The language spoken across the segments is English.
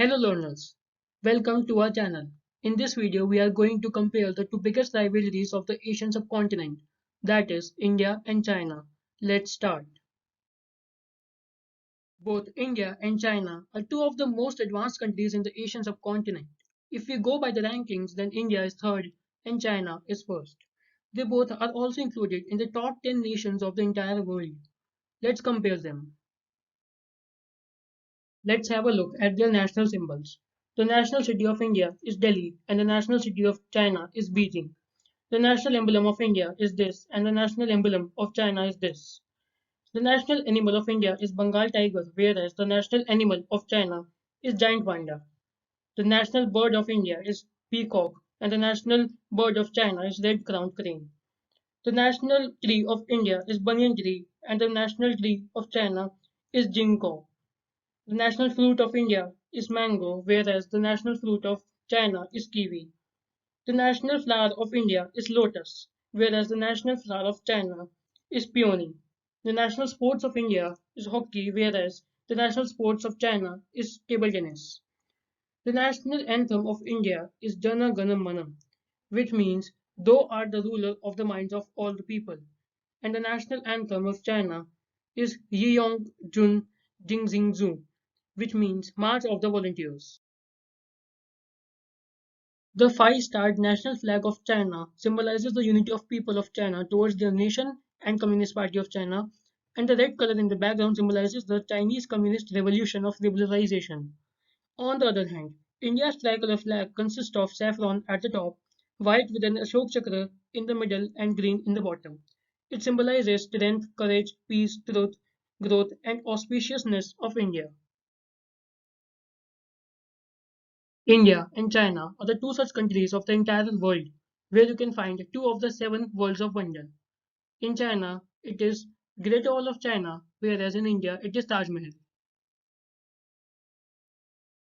Hello learners, welcome to our channel. In this video, we are going to compare the two biggest rivalries of the Asian subcontinent, that is India and China. Let's start. Both India and China are two of the most advanced countries in the Asian subcontinent. If we go by the rankings, then India is third and China is first. They both are also included in the top 10 nations of the entire world. Let's compare them. Let's have a look at their national symbols. The national city of India is Delhi and the national city of China is Beijing. The national emblem of India is this and the national emblem of China is this. The national animal of India is Bengal tiger, whereas the national animal of China is giant panda. The national bird of India is peacock and the national bird of China is red-crowned crane. The national tree of India is banyan tree and the national tree of China is ginkgo. The national fruit of India is mango, whereas the national fruit of China is kiwi. The national flower of India is lotus, whereas the national flower of China is peony. The national sports of India is hockey, whereas the national sports of China is table tennis. The national anthem of India is Jana Gana Mana, which means thou art the ruler of the minds of all the people. And the national anthem of China is Yiyong Jun Jingxing Zhu, which means March of the Volunteers. The five-starred national flag of China symbolizes the unity of people of China towards their nation and Communist Party of China, and the red color in the background symbolizes the Chinese Communist Revolution of liberalization. On the other hand, India's tricolor flag consists of saffron at the top, white with an Ashok Chakra in the middle, and green in the bottom. It symbolizes strength, courage, peace, truth, growth, and auspiciousness of India. India and China are the two such countries of the entire world where you can find two of the seven worlds of wonder. In China, it is Great Wall of China, whereas in India, it is Taj Mahal.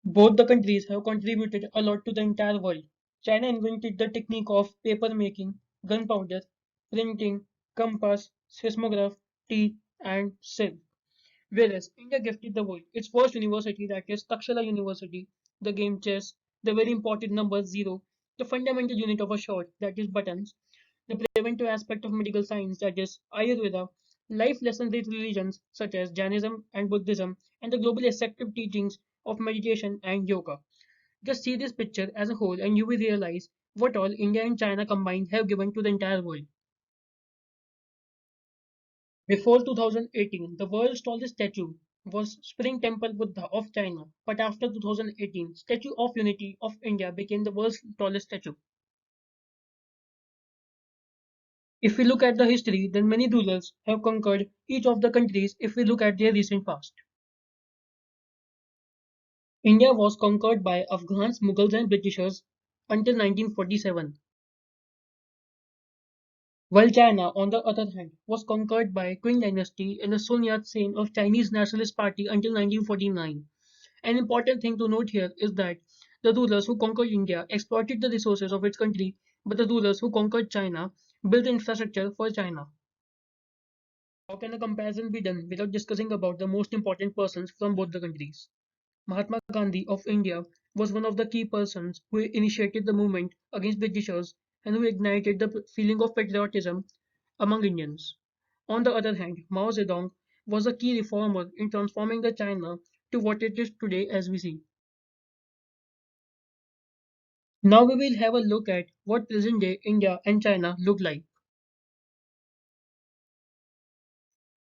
Both the countries have contributed a lot to the entire world. China invented the technique of paper making, gunpowder, printing, compass, seismograph, tea, and silk. Whereas India gifted the world its first university, that is Takshara University, the game chess, the very important number zero, the fundamental unit of a shot, that is buttons, the preventive aspect of medical science, that is Ayurveda, life lesson rich religions such as Jainism and Buddhism, and the globally accepted teachings of meditation and yoga. Just see this picture as a whole and you will realize what all India and China combined have given to the entire world. Before 2018, the world's tallest statue was Spring Temple Buddha of China, but after 2018, Statue of Unity of India became the world's tallest statue. If we look at the history, then many rulers have conquered each of the countries if we look at their recent past. India was conquered by Afghans, Mughals and Britishers until 1947, while China, on the other hand, was conquered by Qing dynasty and the Sun Yat-sen of Chinese Nationalist Party until 1949. An important thing to note here is that the rulers who conquered India exploited the resources of its country, but the rulers who conquered China built the infrastructure for China. How can a comparison be done without discussing about the most important persons from both the countries? Mahatma Gandhi of India was one of the key persons who initiated the movement against Britishers and who ignited the feeling of patriotism among Indians. On the other hand, Mao Zedong was a key reformer in transforming the China to what it is today as we see. Now we will have a look at what present-day India and China look like.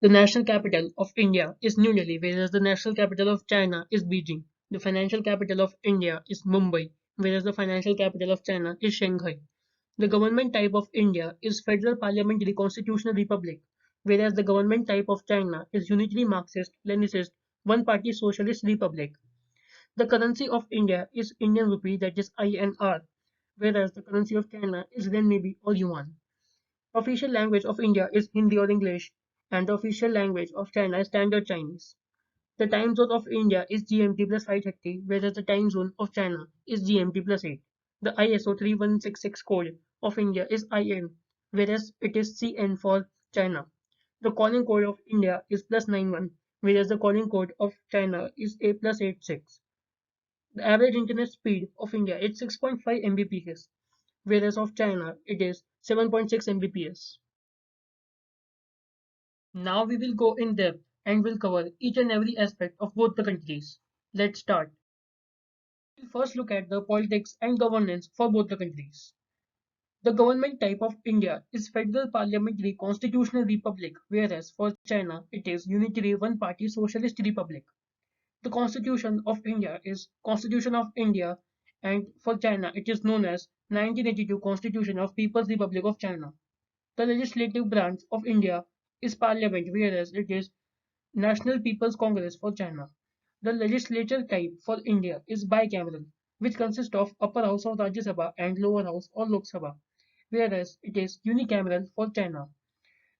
The national capital of India is New Delhi, whereas the national capital of China is Beijing. The financial capital of India is Mumbai, whereas the financial capital of China is Shanghai. The government type of India is Federal Parliamentary Constitutional Republic, whereas the government type of China is Unitary Marxist Leninist One Party Socialist Republic. The currency of India is Indian rupee, that is INR, whereas the currency of China is renminbi or yuan. Official language of India is Hindi or English, and the official language of China is Standard Chinese. The time zone of India is GMT plus 5:30, whereas the time zone of China is GMT plus 8. The ISO 3166 code of India is IN, whereas it is CN for China. The calling code of India is +91, whereas the calling code of China is A plus 86. The average internet speed of India is 6.5 Mbps, whereas of China it is 7.6 Mbps. Now we will go in depth and will cover each and every aspect of both the countries. Let's start. We'll first look at the politics and governance for both the countries. The government type of India is Federal Parliamentary Constitutional Republic, whereas for China it is Unitary One-Party Socialist Republic. The Constitution of India is Constitution of India, and for China it is known as 1982 Constitution of People's Republic of China. The legislative branch of India is Parliament, whereas it is National People's Congress for China. The legislature type for India is bicameral, which consists of upper house of Rajya Sabha and lower house or Lok Sabha, whereas it is unicameral for China.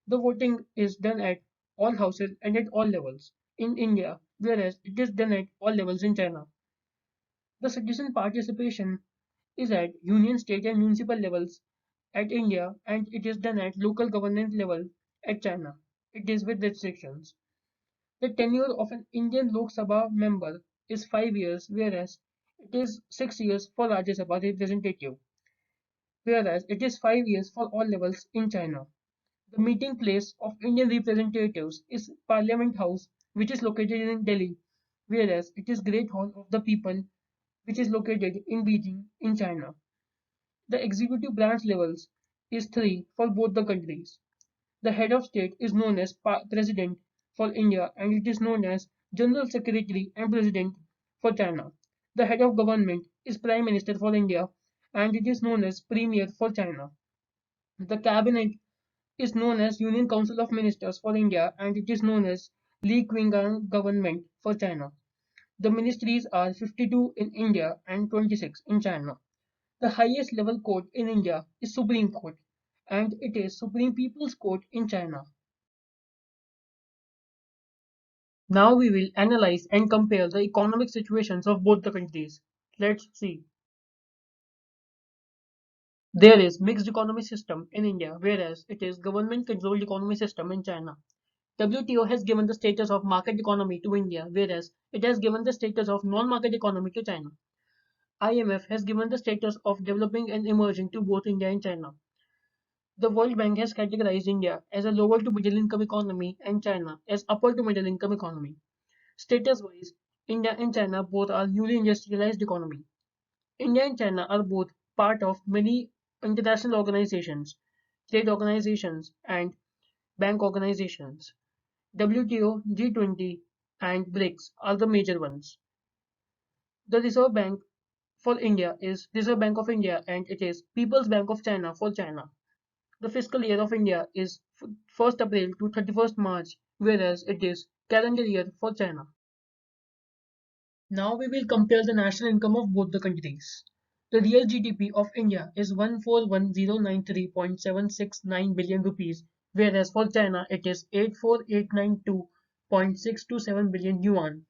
The voting is done at all houses and at all levels in India, whereas it is done at all levels in China. The citizen participation is at union, state, and municipal levels at India, and it is done at local government level at China. It is with restrictions. The tenure of an Indian Lok Sabha member is 5 years, whereas it is 6 years for Rajya Sabha representative, whereas it is 5 years for all levels in China. The meeting place of Indian representatives is Parliament House, which is located in Delhi, whereas it is Great Hall of the People, which is located in Beijing in China. The executive branch levels is three for both the countries. The head of state is known as President for India, and it is known as General Secretary and President for China. The head of government is Prime Minister for India, and it is known as Premier for China. The cabinet is known as Union Council of Ministers for India, and it is known as Li Qiang government for China. The ministries are 52 in India and 26 in China. The highest level court in India is Supreme Court, and it is Supreme People's Court in China. Now we will analyze and compare the economic situations of both the countries. Let's see. There is mixed economy system in India, whereas it is government controlled economy system in China. WTO has given the status of market economy to India, whereas it has given the status of non-market economy to China. IMF has given the status of developing and emerging to both India and China. The World Bank has categorized India as a lower to middle income economy and China as upper to middle income economy. Status-wise, India and China both are newly industrialized economy. India and China are both part of many international organizations, trade organizations, and bank organizations. WTO, G20, and BRICS are the major ones. The Reserve Bank for India is Reserve Bank of India, and it is People's Bank of China for China. The fiscal year of India is 1st April to 31st March, whereas it is calendar year for China. Now we will compare the national income of both the countries. The real GDP of India is 141,093.769 billion rupees, whereas for China it is 84,892.627 billion yuan.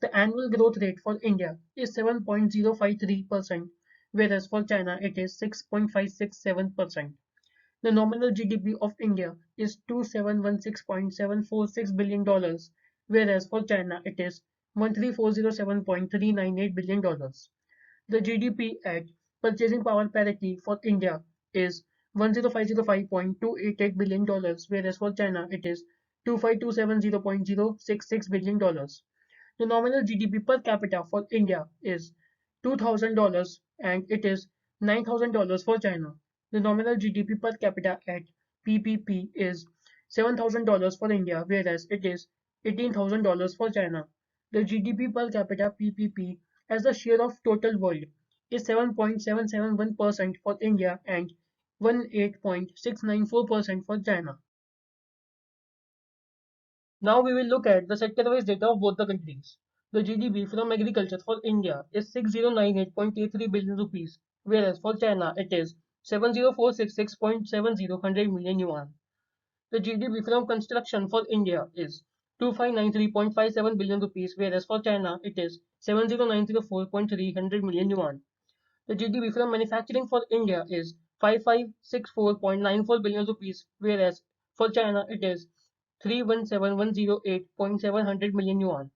The annual growth rate for India is 7.053%, whereas for China it is 6.567%. The nominal GDP of India is $2716.746 billion, whereas for China it is $13,407.398 billion. The GDP at purchasing power parity for India is $10505.288 billion, whereas for China it is $25270.066 billion. The nominal GDP per capita for India is $2,000 and it is $9,000 for China. The nominal GDP per capita at PPP is $7,000 for India, whereas it is $18,000 for China. The GDP per capita PPP as a share of total world is 7.771% for India and 18.694% for China. Now we will look at the sector-wise data of both the countries. The GDP from agriculture for India is 6098.83 billion rupees, whereas for China it is 70466.70 million yuan. The GDP from construction for India is 2593.57 billion rupees, whereas for China it is 70904.300 million yuan. The GDP from manufacturing for India is 5564.94 billion rupees, whereas for China it is 317108.700 million yuan.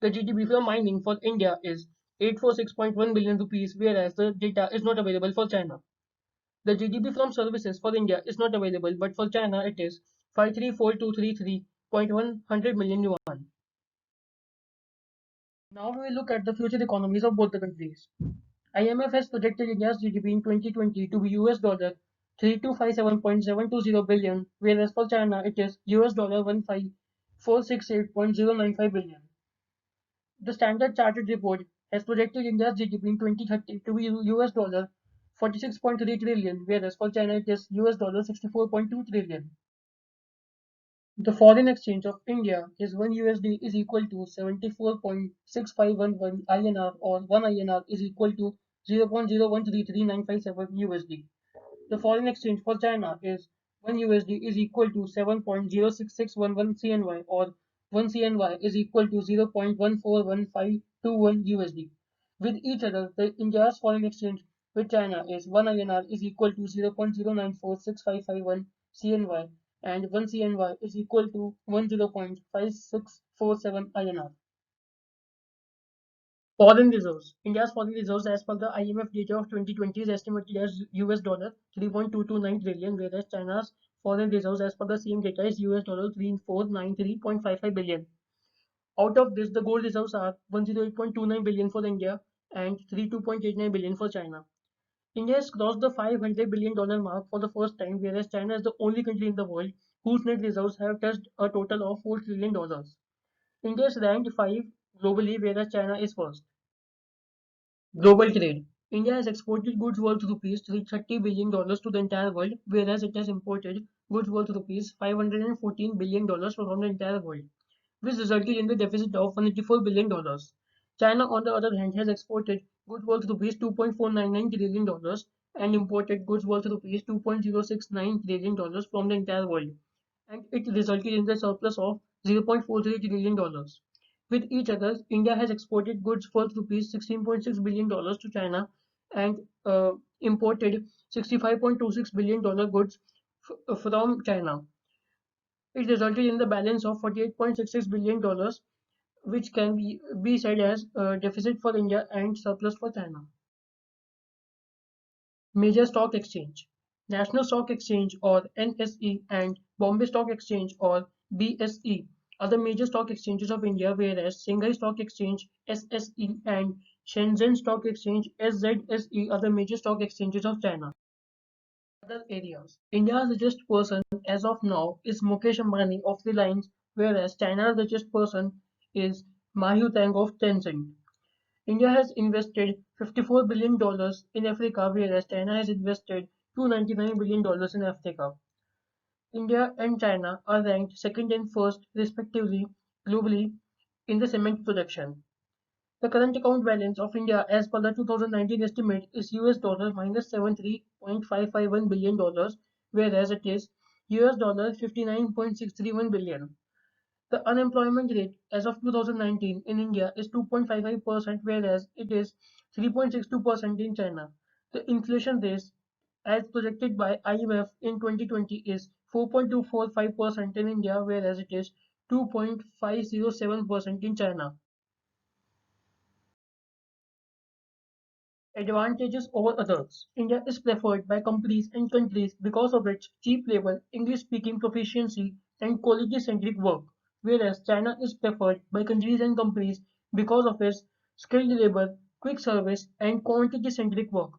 The GDP from mining for India is 846.1 billion rupees, whereas the data is not available for China. The GDP from services for India is not available, but for China it is 534233.100 million yuan. Now we will look at the future economies of both the countries. IMF has projected India's GDP in 2020 to be US dollar 3257.720 billion, whereas for China it is US dollar 15468.095 billion. The Standard Chartered report has projected India's GDP in 2030 to be US dollar 46.3 trillion, whereas for China it is US dollar 64.2 trillion. The foreign exchange of India is 1 USD is equal to 74.6511 INR, or 1 INR is equal to 0.0133957 USD. The foreign exchange for China is 1 USD is equal to 7.06611 CNY, or 1 CNY is equal to 0.141521 USD. With each other, the India's foreign exchange with China is 1 INR is equal to 0.0946551 CNY, and 1 CNY is equal to 10.5647 INR. Foreign reserves. India's foreign reserves as per the IMF data of 2020 is estimated as US dollar 3.229 trillion, whereas China's foreign reserves as per the same data is US dollar 3493.55 billion. Out of this, the gold reserves are 108.29 billion for India and 32.89 billion for China. India has crossed the $500 billion mark for the first time, whereas China is the only country in the world whose net reserves have touched a total of $4 trillion. India is ranked 5 globally, whereas China is first. Global trade. India has exported goods worth rupees $30 billion to the entire world, whereas it has imported goods worth rupees $514 billion from the entire world, which resulted in the deficit of $184 billion. China, on the other hand, has exported goods worth rupees $2.499 trillion and imported goods worth rupees $2.069 trillion from the entire world, and it resulted in the surplus of $0.43 trillion. With each other, India has exported goods worth rupees $16.6 billion to China and imported $65.26 billion goods from China. It resulted in the balance of $48.66 billion, which can be said as a deficit for India and surplus for China. Major stock exchange. National Stock Exchange, or NSE, and Bombay Stock Exchange, or BSE, are the major stock exchanges of India, whereas Shanghai Stock Exchange SSE and Shenzhen Stock Exchange SZSE are the major stock exchanges of China. Other areas. India's richest person as of now is Mukesh Ambani of Reliance, whereas China's richest person is Ma Hutang of Tencent. India has invested $54 billion in Africa, whereas China has invested $299 billion in Africa. India and China are ranked second and first, respectively, globally in the cement production. The current account balance of India as per the 2019 estimate is US dollar minus $73.551 billion, whereas it is US dollar 59.631 billion. The unemployment rate as of 2019 in India is 2.55%, whereas it is 3.62% in China. The inflation rate, as projected by IMF in 2020, is 4.245% in India, whereas it is 2.507% in China. Advantages over others. India is preferred by companies and countries because of its cheap labor, English-speaking proficiency, and quality-centric work, whereas China is preferred by countries and companies because of its skilled labor, quick service, and quantity-centric work,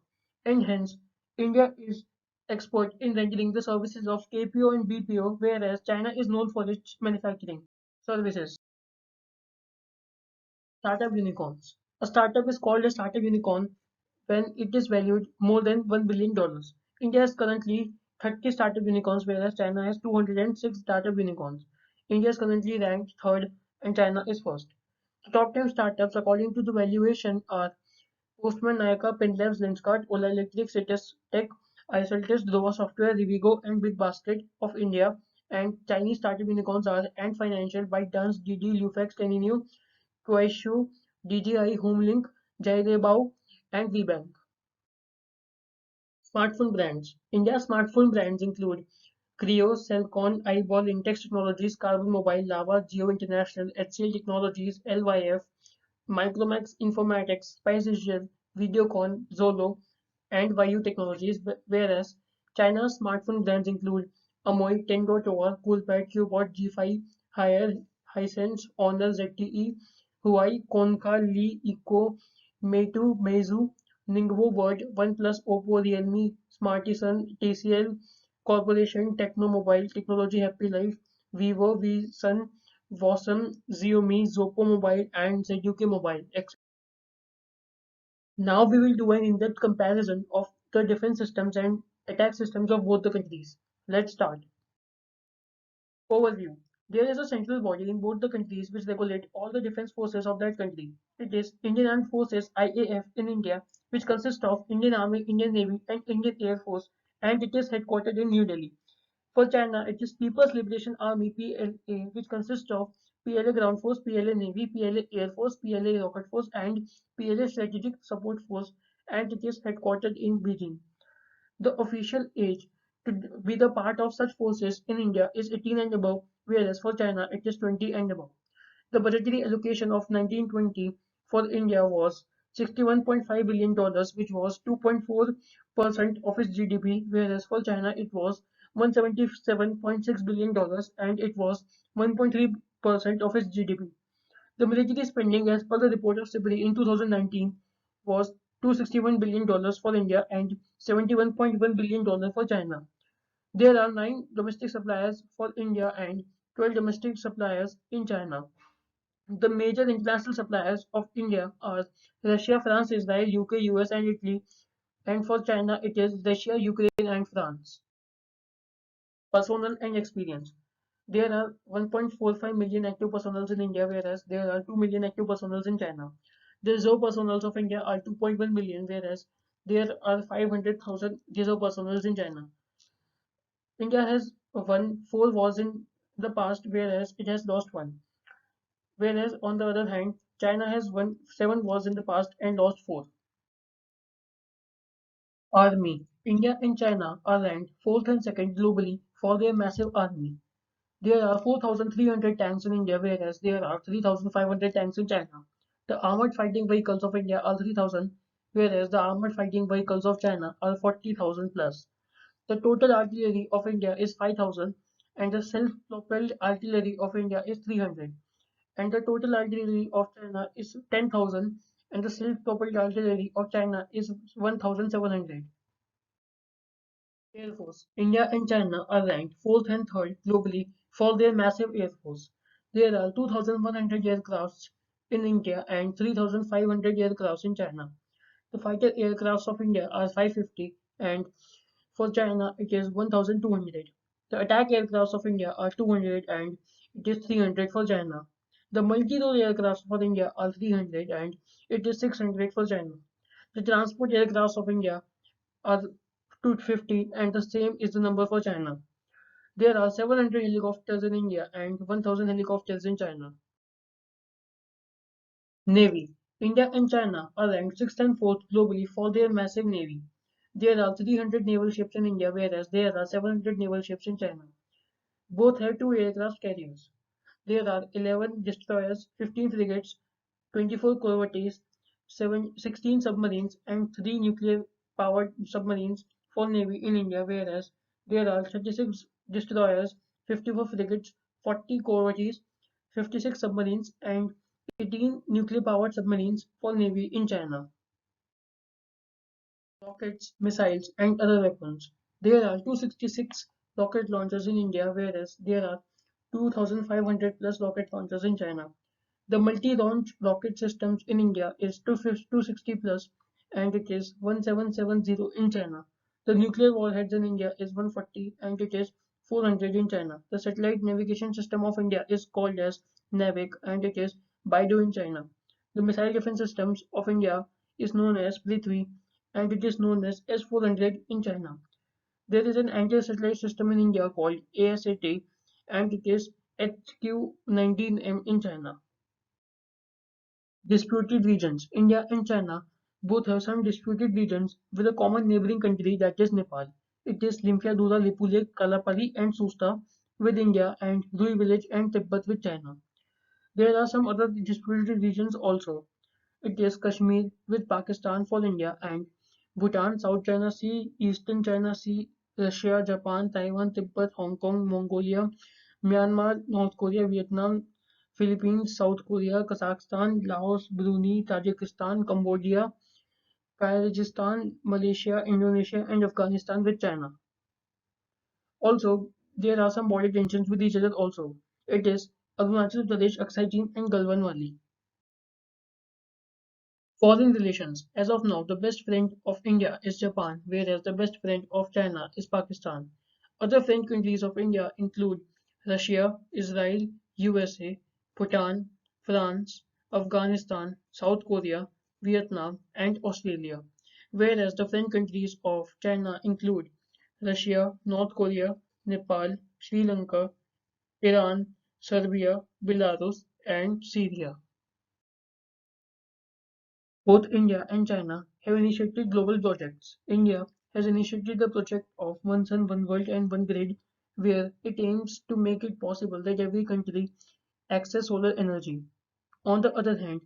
and hence India is expert in rendering the services of KPO and BPO, whereas China is known for its manufacturing services. Startup unicorns. A startup is called a startup unicorn when it is valued more than $1 billion. India has currently 30 startup unicorns, whereas China has 206 startup unicorns. India is currently ranked third and China is first. The top 10 startups according to the valuation are Postman, Nykaa, Pinlabs, Lenskart, Ola Electric, Citus Tech, Iceltis, Dova Software, Rivigo, and BigBasket of India. And Chinese startup unicorns are Ant Financial, ByteDance, Didi, Lufax, Teninu, Kuaishou, DJI, Homelink, Jairebao, and WeBank. Smartphone brands. India's smartphone brands include Creo, Cellcon, Eyeball, Intex Technologies, Carbon Mobile, Lava, Geo International, HCL Technologies, LYF, Micromax Informatics, SpiceDigital, Videocon, Zolo, and Vayu Technologies, whereas China's smartphone brands include Amoy, Tendo, Toa, Coolpad, Qbot, G5, Haier, Hisense, Honor, ZTE, Huawei, Konka, Li, Eco, Meitu, Meizu, Ningbo, Word, OnePlus, Oppo, Realme, Smartisan, TCL Corporation, Techno Mobile, Technology Happy Life, Vivo, VSun, Wasm, Xiaomi, Zopo Mobile, and ZUK Mobile. Now we will do an in-depth comparison of the defense systems and attack systems of both the countries. Let's start. Overview. There is a central body in both the countries which regulate all the defense forces of that country. It is Indian Armed Forces IAF in India, which consists of Indian Army, Indian Navy, and Indian Air Force, and it is headquartered in New Delhi. For China, it is People's Liberation Army PLA, which consists of PLA Ground Force, PLA Navy, PLA Air Force, PLA Rocket Force, and PLA Strategic Support Force, and it is headquartered in Beijing. The official age to be the part of such forces in India is 18 and above, whereas for China it is 20 and above. The budgetary allocation of 1920 for India was $61.5 billion, which was 2.4% of its GDP, whereas for China it was $177.6 billion and it was 1.3% of its GDP. The military spending, as per the report of SIPRI in 2019, was $261 billion for India and $71.1 billion for China. There are 9 domestic suppliers for India and 12 domestic suppliers in China. The major international suppliers of India are Russia, France, Israel, UK, US, and Italy, and for China it is Russia, Ukraine, and France. Personnel and experience. There are 1.45 million active personnel in India, whereas there are 2 million active personnel in China. The reserve personnel of India are 2.1 million, whereas there are 500,000 reserve personnel in China. India has won 4 wars in the past, whereas it has lost one. Whereas, on the other hand, China has won 7 wars in the past and lost 4. Army. India and China are ranked 4th and 2nd globally for their massive army. There are 4,300 tanks in India, whereas there are 3,500 tanks in China. The armored fighting vehicles of India are 3,000, whereas the armored fighting vehicles of China are 40,000 plus. The total artillery of India is 5,000, and the self-propelled artillery of India is 300. And the total artillery of China is 10,000, and the self-propelled artillery of China is 1,700. Air Force. India and China are ranked 4th and 3rd globally for their massive air force. There are 2,100 aircrafts in India and 3,500 aircrafts in China. The fighter aircrafts of India are 550 and for China it is 1,200. The attack aircrafts of India are 200 and it is 300 for China. The multi-role aircrafts for India are 300 and it is 600 for China. The transport aircrafts of India are 250 and the same is the number for China. There are 700 helicopters in India and 1000 helicopters in China. Navy. India and China are ranked 6th and 4th globally for their massive navy. There are 300 naval ships in India, whereas there are 700 naval ships in China. Both have 2 aircraft carriers. There are 11 destroyers, 15 frigates, 24 corvettes, 16 submarines, and 3 nuclear-powered submarines for Navy in India, whereas there are 36 destroyers, 54 frigates, 40 corvettes, 56 submarines, and 18 nuclear-powered submarines for Navy in China. Rockets, missiles, and other weapons. There are 266 rocket launchers in India, whereas there are 2,500 plus rocket launchers in China. The multi-launch rocket systems in India is 260 plus and it is 1770 in China. The nuclear warheads in India is 140 and it is 400 in China. The satellite navigation system of India is called as NAVIC and it is Baidu in China. The missile defense systems of India is known as Prithvi and it is known as S-400 in China. There is an anti-satellite system in India called ASAT and it is HQ-19M in China. Disputed regions. India and China both have some disputed regions with a common neighboring country that is Nepal. It is Limfjalldura, Lipulekh, Kalapalli and Susta with India and Rui Village and Tibet with China. There are some other disputed regions also. It is Kashmir with Pakistan for India and Bhutan, South China Sea, Eastern China Sea, Russia, Japan, Taiwan, Tibet, Hong Kong, Mongolia, Myanmar, North Korea, Vietnam, Philippines, South Korea, Kazakhstan, Laos, Brunei, Tajikistan, Cambodia, Kyrgyzstan, Malaysia, Indonesia, and Afghanistan with China. Also, there are some border tensions with each other also. It is Arunachal Pradesh, Aksai Chin, and Galwan Valley. Foreign relations. As of now, the best friend of India is Japan, whereas the best friend of China is Pakistan. Other friend countries of India include Russia, Israel, USA, Bhutan, France, Afghanistan, South Korea, Vietnam, and Australia. Whereas the friend countries of China include Russia, North Korea, Nepal, Sri Lanka, Iran, Serbia, Belarus, and Syria. Both India and China have initiated global projects. India has initiated the project of One Sun, One World and One Grid, where it aims to make it possible that every country access solar energy. On the other hand,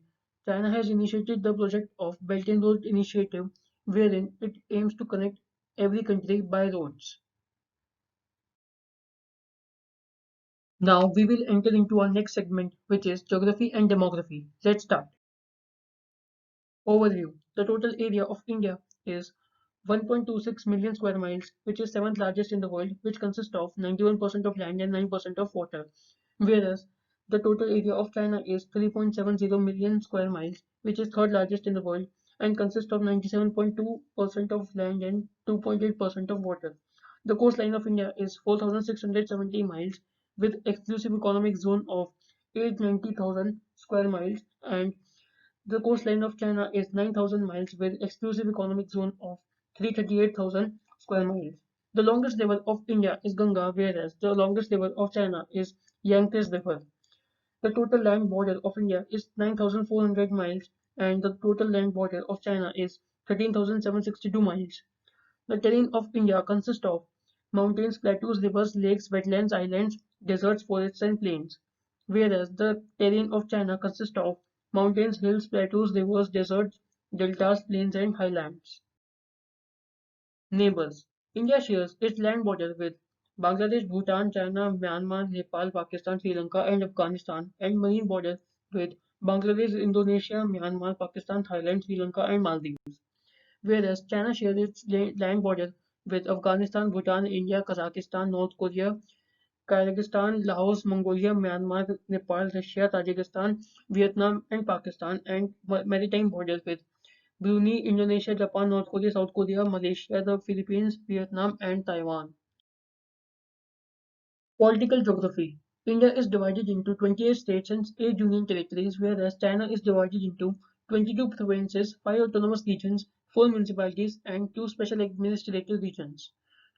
China has initiated the project of Belt and Road Initiative, wherein it aims to connect every country by roads. Now we will enter into our next segment, which is geography and demography. Let's start. Overview. The total area of India is 1.26 million square miles, which is seventh largest in the world, which consists of 91% of land and 9% of water. Whereas the total area of China is 3.70 million square miles, which is third largest in the world and consists of 97.2% of land and 2.8% of water. The coastline of India is 4,670 miles with exclusive economic zone of 890,000 square miles, and the coastline of China is 9,000 miles with exclusive economic zone of 338,000 square miles. The longest river of India is Ganga, whereas the longest river of China is Yangtze River. The total land border of India is 9,400 miles and the total land border of China is 13,762 miles. The terrain of India consists of mountains, plateaus, rivers, lakes, wetlands, islands, deserts, forests, and plains, whereas the terrain of China consists of mountains, hills, plateaus, rivers, deserts, deltas, plains, and highlands. Neighbors. India shares its land border with Bangladesh, Bhutan, China, Myanmar, Nepal, Pakistan, Sri Lanka, and Afghanistan, and marine border with Bangladesh, Indonesia, Myanmar, Pakistan, Thailand, Sri Lanka, and Maldives. Whereas China shares its land border with Afghanistan, Bhutan, India, Kazakhstan, North Korea, Kyrgyzstan, Laos, Mongolia, Myanmar, Nepal, Russia, Tajikistan, Vietnam, and Pakistan, and maritime borders with Brunei, Indonesia, Japan, North Korea, South Korea, Malaysia, the Philippines, Vietnam, and Taiwan. Political geography. India is divided into 28 states and 8 union territories, whereas China is divided into 22 provinces, 5 autonomous regions, 4 municipalities, and 2 special administrative regions.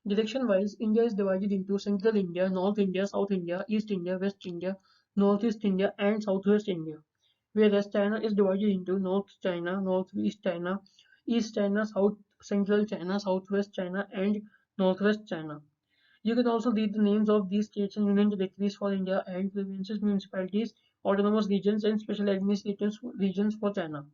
Direction-wise, India is divided into Central India, North India, South India, East India, West India, Northeast India, and Southwest India. Whereas China is divided into North China, Northeast China, East China, South Central China, Southwest China, and Northwest China. You can also read the names of these states and union territories for India and provinces, municipalities, autonomous regions, and special administrative regions for China.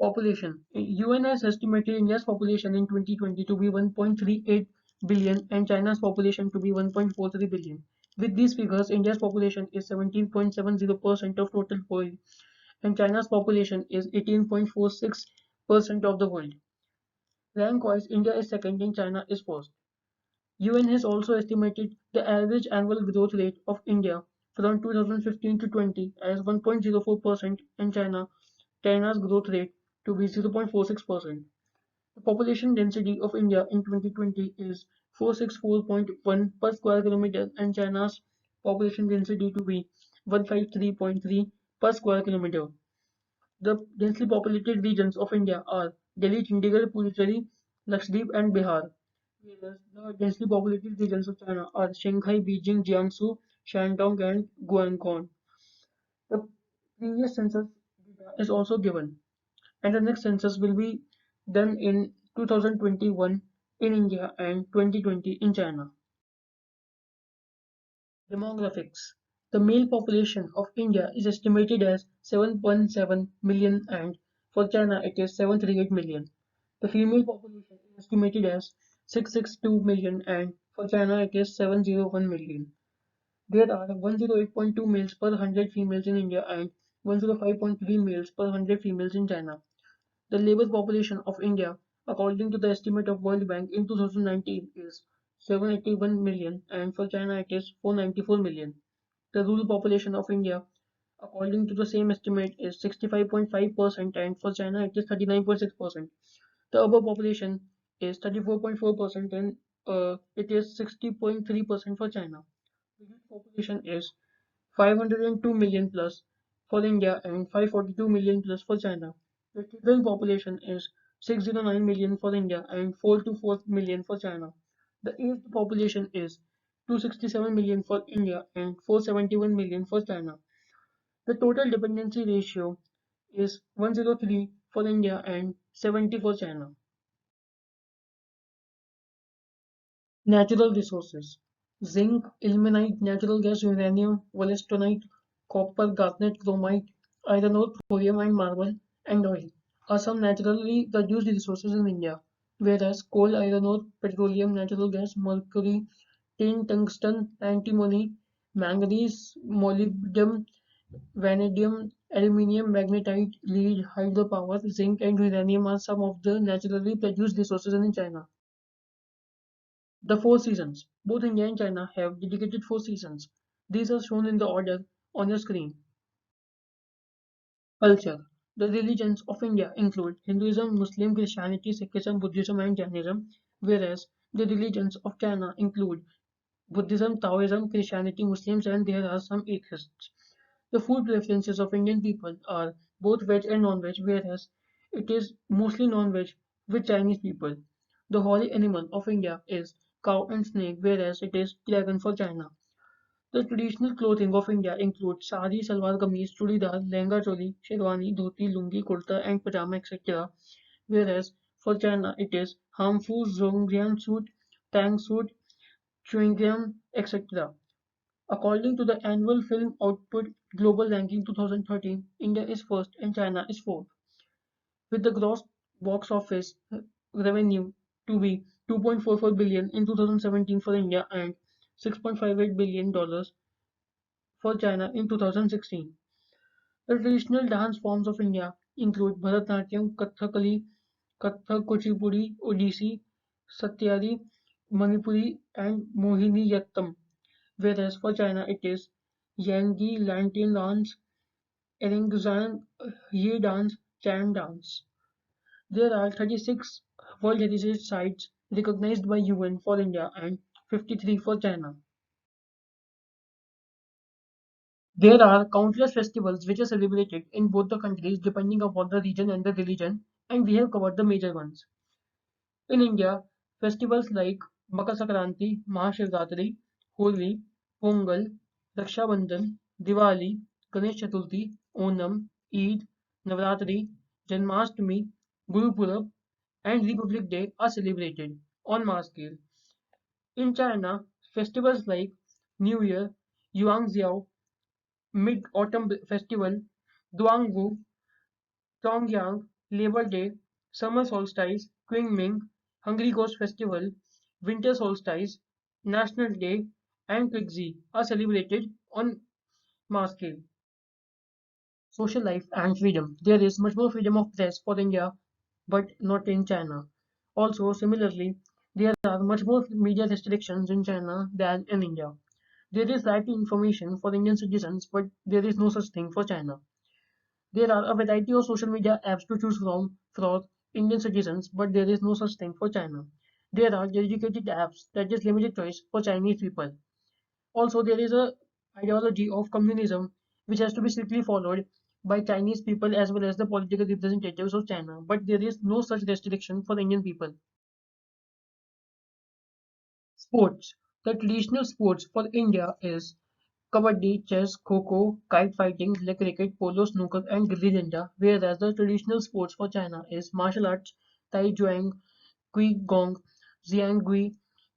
Population. UN has estimated India's population in 2020 to be 1.38 billion and China's population to be 1.43 billion. With these figures, India's population is 17.70% of total world and China's population is 18.46% of the world. Rank-wise, India is second and China is first. UN has also estimated the average annual growth rate of India from 2015 to 20 as 1.04% and China's growth rate to be 0.46%. The population density of India in 2020 is 464.1 per square kilometer and China's population density to be 153.3 per square kilometer. The densely populated regions of India are Delhi, Chandigarh, Puducherry, Lakshadweep, and Bihar. Whereas the densely populated regions of China are Shanghai, Beijing, Jiangsu, Shandong, and Guangdong. The previous census data is also given, and the next census will be done in 2021 in India and 2020 in China. Demographics. The male population of India is estimated as 7.7 million and for China it is 738 million. The female population is estimated as 662 million and for China it is 701 million. There are 108.2 males per 100 females in India and 105.3 males per 100 females in China. The labor population of India, according to the estimate of World Bank in 2019, is 781 million and for China it is 494 million. The rural population of India, according to the same estimate, is 65.5% and for China it is 39.6%. The urban population is 34.4% and it is 60.3% for China. The youth population is 502 million plus for India and 542 million plus for China. The children population is 609 million for India and 424 million for China. The aged population is 267 million for India and 471 million for China. The total dependency ratio is 103 for India and 70 for China. Natural resources: zinc, ilmenite, natural gas, uranium, wollastonite, copper, garnet, chromite, iron ore, thorium, and marble, and oil are some naturally produced resources in India, whereas coal, iron ore, petroleum, natural gas, mercury, tin, tungsten, antimony, manganese, molybdenum, vanadium, aluminium, magnetite, lead, hydropower, zinc, and uranium are some of the naturally produced resources in China. The four seasons. Both India and China have dedicated four seasons. These are shown in the order on your screen. Culture. The religions of India include Hinduism, Muslim, Christianity, Sikhism, Buddhism, and Jainism, whereas the religions of China include Buddhism, Taoism, Christianity, Muslims, and there are some atheists. The food preferences of Indian people are both veg and non-veg, whereas it is mostly non-veg with Chinese people. The holy animal of India is cow and snake, whereas it is dragon for China. The traditional clothing of India includes sari, salwar kameez, chudidar, lehenga choli, sherwani, dhoti, lungi, kurta, and pajama, etc. Whereas for China it is harmful Zhongjian suit, tang suit, chewing gum, etc. According to the annual film output global ranking 2013, India is first and China is fourth, with the gross box office revenue to be 2.44 billion in 2017 for India and $6.58 billion for China in 2016. The traditional dance forms of India include Bharatanatyam, Kathakali, Kathak, Kuchipudi, Odissi, Satyari, Manipuri, and Mohiniyattam, whereas for China it is Yangi, Lantern dance, Erangzan, Ye dance, Chan dance. There are 36 World Heritage Sites recognized by UN for India and 53 for China. There are countless festivals which are celebrated in both the countries depending upon the region and the religion, and we have covered the major ones. In India, festivals like Makar Sankranti, Mahashivratri, Holi, Pongal, Raksha Bandhan, Diwali, Ganesh Chaturthi, Onam, Eid, Navratri, Janmashtami, Guru Purab, and Republic Day are celebrated on mass scale. In China, festivals like New Year, Yuanxiao, Mid-Autumn Festival, Duanggu, Chongyang, Labor Day, Summer Solstice, Qingming, Hungry Ghost Festival, Winter Solstice, National Day, and Qixi are celebrated on mass scale. Social life and freedom. There is much more freedom of press for India, but not in China. Also, similarly, there are much more media restrictions in China than in India. There is right to information for Indian citizens, but there is no such thing for China. There are a variety of social media apps to choose from for Indian citizens, but there is no such thing for China. There are dedicated apps that is limited choice for Chinese people. Also, there is a ideology of communism which has to be strictly followed by Chinese people as well as the political representatives of China, but there is no such restriction for Indian people. Sports. The traditional sports for India is Kabaddi, chess, kho-kho, kite fighting, leg cricket, polo, snooker, and gilli danda, whereas the traditional sports for China is martial arts, Tai Chuan, Kui Gong, Xiangqi,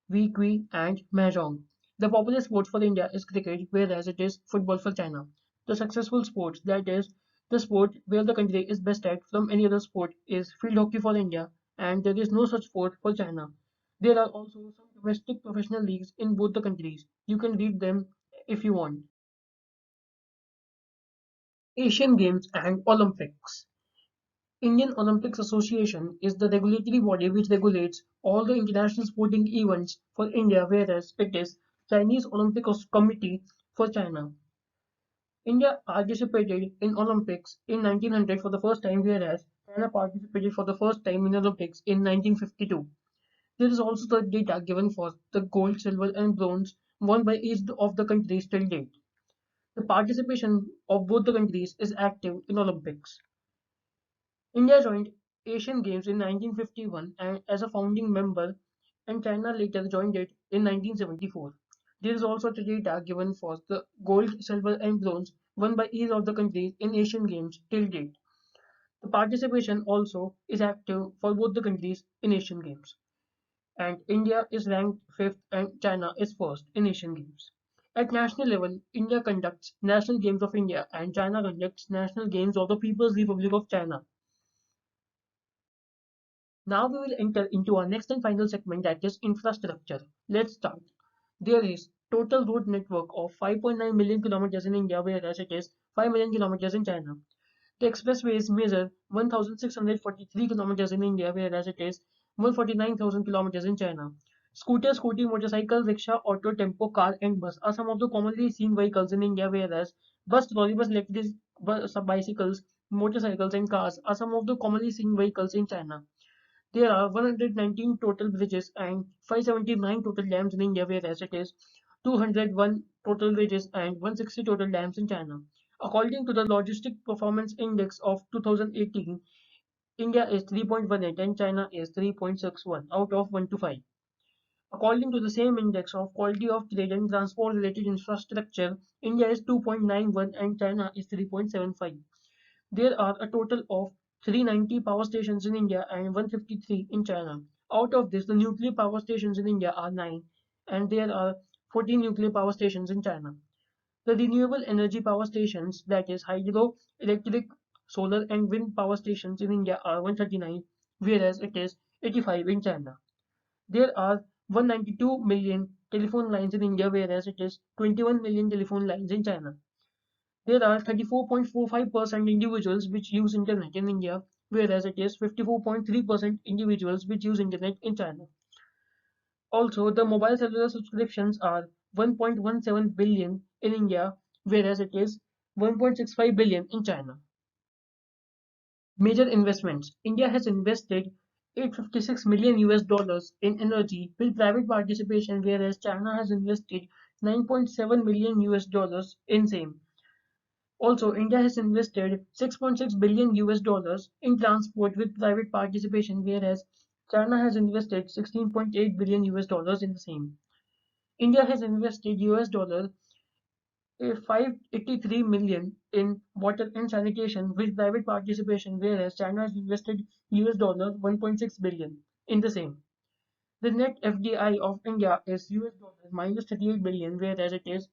Wei Kui, and Mahjong. The popular sport for India is cricket, whereas it is football for China. The successful sports, that is, the sport where the country is best at from any other sport, is field hockey for India, and there is no such sport for China. There are also some domestic professional leagues in both the countries. You can read them if you want. Asian Games and Olympics. Indian Olympics Association is the regulatory body which regulates all the international sporting events for India, whereas it is Chinese Olympic Committee for China. India participated in Olympics in 1900 for the first time, whereas China participated for the first time in Olympics in 1952. There is also the data given for the gold, silver, and bronze won by each of the countries till date. The participation of both the countries is active in Olympics. India joined Asian Games in 1951 and as a founding member, and China later joined it in 1974. There is also the data given for the gold, silver, and bronze won by each of the countries in Asian Games till date. The participation also is active for both the countries in Asian Games. And India is ranked 5th and China is 1st in Asian Games. At national level, India conducts National Games of India and China conducts National Games of the People's Republic of China. Now we will enter into our next and final segment, that is infrastructure. Let's start. There is total road network of 5.9 million kilometers in India, whereas it is 5 million kilometers in China. The expressways measure 1,643 kilometers in India, whereas it is 149,000 kilometers in China. Scooter, scooty, motorcycle, rickshaw, auto, tempo, car, and bus are some of the commonly seen vehicles in India, whereas bus, trolley, bus, electric bicycles, motorcycles, and cars are some of the commonly seen vehicles in China. There are 119 total bridges and 579 total dams in India, whereas it is 201 total bridges and 160 total dams in China. According to the Logistic Performance Index of 2018, India is 3.18 and China is 3.61 out of 1 to 5. According to the same index of quality of trade and transport related infrastructure, India is 2.91 and China is 3.75. There are a total of 390 power stations in India and 153 in China. Out of this, the nuclear power stations in India are 9 and there are 14 nuclear power stations in China. The renewable energy power stations, that is hydro, electric, solar and wind power stations in India are 139, whereas it is 85 in China. There are 192 million telephone lines in India, whereas it is 21 million telephone lines in China. There are 34.45% individuals which use internet in India, whereas it is 54.3% individuals which use internet in China. Also, the mobile cellular subscriptions are 1.17 billion in India, whereas it is 1.65 billion in China. Major investments. India has invested 856 million US dollars in energy with private participation, whereas China has invested 9.7 million US dollars in same. Also, India has invested 6.6 billion US dollars in transport with private participation, whereas China has invested 16.8 billion US dollars in the same. India has invested US dollar 583 million in water and sanitation with private participation, whereas China has invested US dollar 1.6 billion in the same. The net FDI of India is US dollar minus 38 billion, whereas it is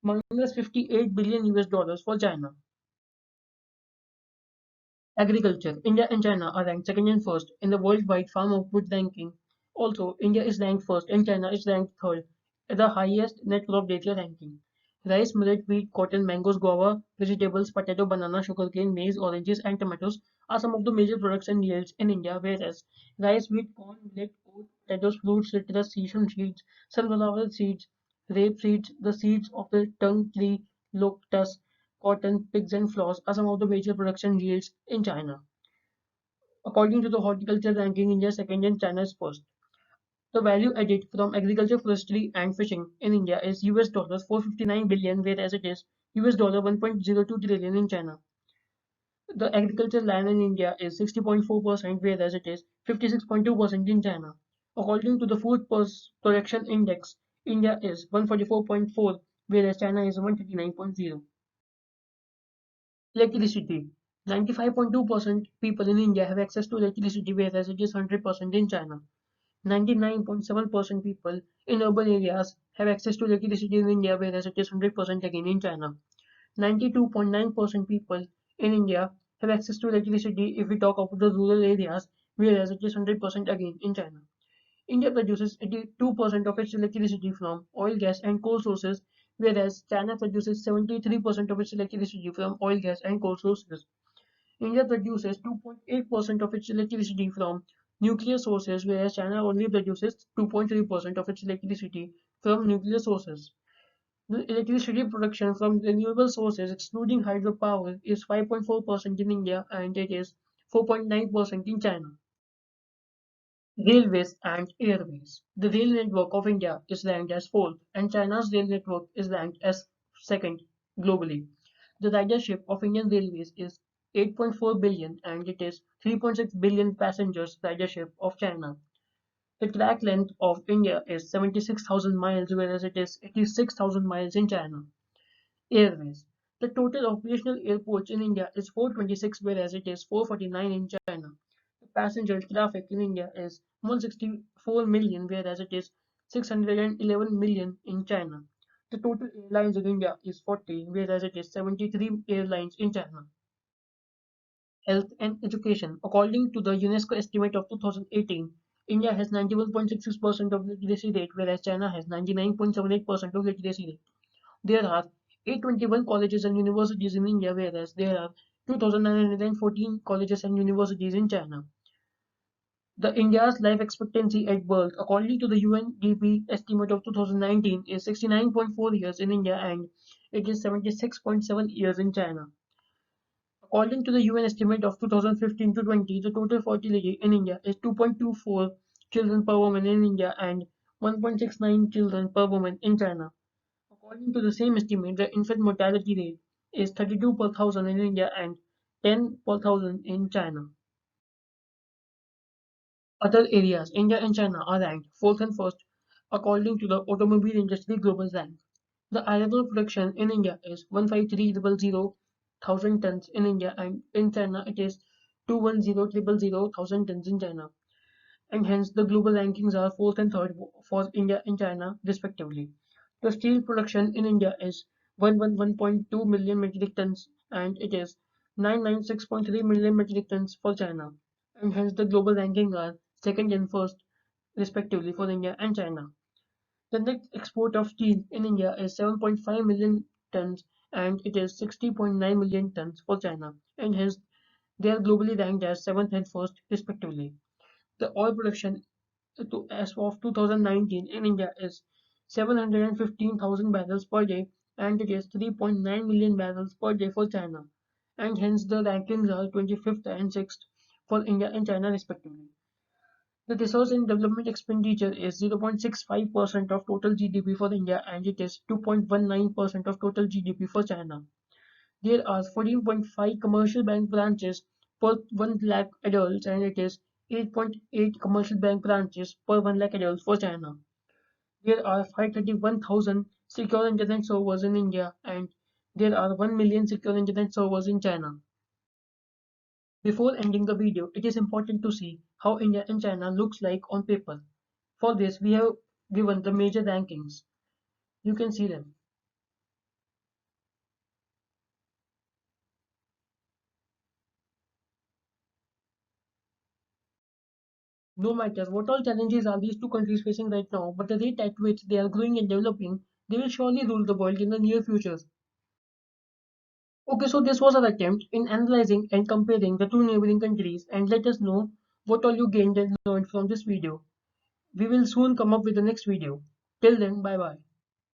minus 58 billion US dollars for China. Agriculture. India and China are ranked second and first in the worldwide farm output ranking. Also, India is ranked first and China is ranked third at the highest net crop data ranking. Rice, millet, wheat, cotton, mangoes, guava, vegetables, potato, banana, sugarcane, maize, oranges, and tomatoes are some of the major products and yields in India, whereas rice, wheat, corn, millet, oat, potatoes, fruits, citrus, sesame seeds, sunflower seeds, rape seeds, the seeds of the tung tree, lotus, cotton, pigs, and flowers are some of the major production yields in China. According to the horticulture ranking, India is second and China is first. The value added from agriculture, forestry, and fishing in India is US dollars 459 billion, whereas it is US dollar 1.02 trillion in China. The agricultural land in India is 60.4%, whereas it is 56.2% in China. According to the Food Production Index, India is 144.4, whereas China is 139.0. Electricity. 95.2% people in India have access to electricity, whereas it is 100% in China. 99.7% people in urban areas have access to electricity in India, whereas it is 100% again in China. 92.9% people in India have access to electricity if we talk about the rural areas, whereas it is 100% again in China. India produces 82% of its electricity from oil, gas, and coal sources, whereas China produces 73% of its electricity from oil, gas, and coal sources. India produces 2.8% of its electricity from nuclear sources, whereas China only produces 2.3% of its electricity from nuclear sources. The electricity production from renewable sources, excluding hydropower, is 5.4% in India and it is 4.9% in China. Railways and airways. The rail network of India is ranked as fourth, and China's rail network is ranked as second globally. The ridership of Indian Railways is 8.4 billion and it is 3.6 billion passengers ridership of China. The track length of India is 76,000 miles, whereas it is 86,000 miles in China. Airways. The total operational airports in India is 426, whereas it is 449 in China. The passenger traffic in India is 164 million, whereas it is 611 million in China. The total airlines in India is 40, whereas it is 73 airlines in China. Health and education. According to the UNESCO estimate of 2018, India has 91.66% of literacy rate, whereas China has 99.78% of literacy rate. There are 821 colleges and universities in India, whereas there are 2,914 colleges and universities in China. The India's life expectancy at birth, according to the UNDP estimate of 2019, is 69.4 years in India and it is 76.7 years in China. According to the UN estimate of 2015 to 20, the total fertility in India is 2.24 children per woman in India and 1.69 children per woman in China. According to the same estimate, the infant mortality rate is 32 per thousand in India and 10 per thousand in China. Other areas, India and China are ranked fourth and first according to the Automobile Industry Global Rank. The iron ore production in India is 153,000 tons in India and in China it is 210,000 tons in China. And hence the global rankings are fourth and third for India and China respectively. The steel production in India is 111.2 million metric tons and it is 996.3 million metric tons for China. And hence the global rankings are second and first respectively for India and China. The net export of steel in India is 7.5 million tons and it is 60.9 million tons for China. And hence they are globally ranked as seventh and first respectively. The oil production as of 2019 in India is 715,000 barrels per day and it is 3.9 million barrels per day for China. And hence the rankings are 25th and 6th for India and China respectively. The research and development expenditure is 0.65% of total GDP for India and it is 2.19% of total GDP for China. There are 14.5 commercial bank branches per 1 lakh adults and it is 8.8 commercial bank branches per 1 lakh adults for China. There are 531,000 secure internet servers in India and there are 1 million secure internet servers in China. Before ending the video, it is important to see how India and China looks like on paper. For this, we have given the major rankings. You can see them. No matter what all challenges are these two countries facing right now, but the rate at which they are growing and developing, they will surely rule the world in the near future. Okay, so this was our attempt in analyzing and comparing the two neighboring countries and let us know what all you gained and learned from this video. We will soon come up with the next video. Till then, bye bye.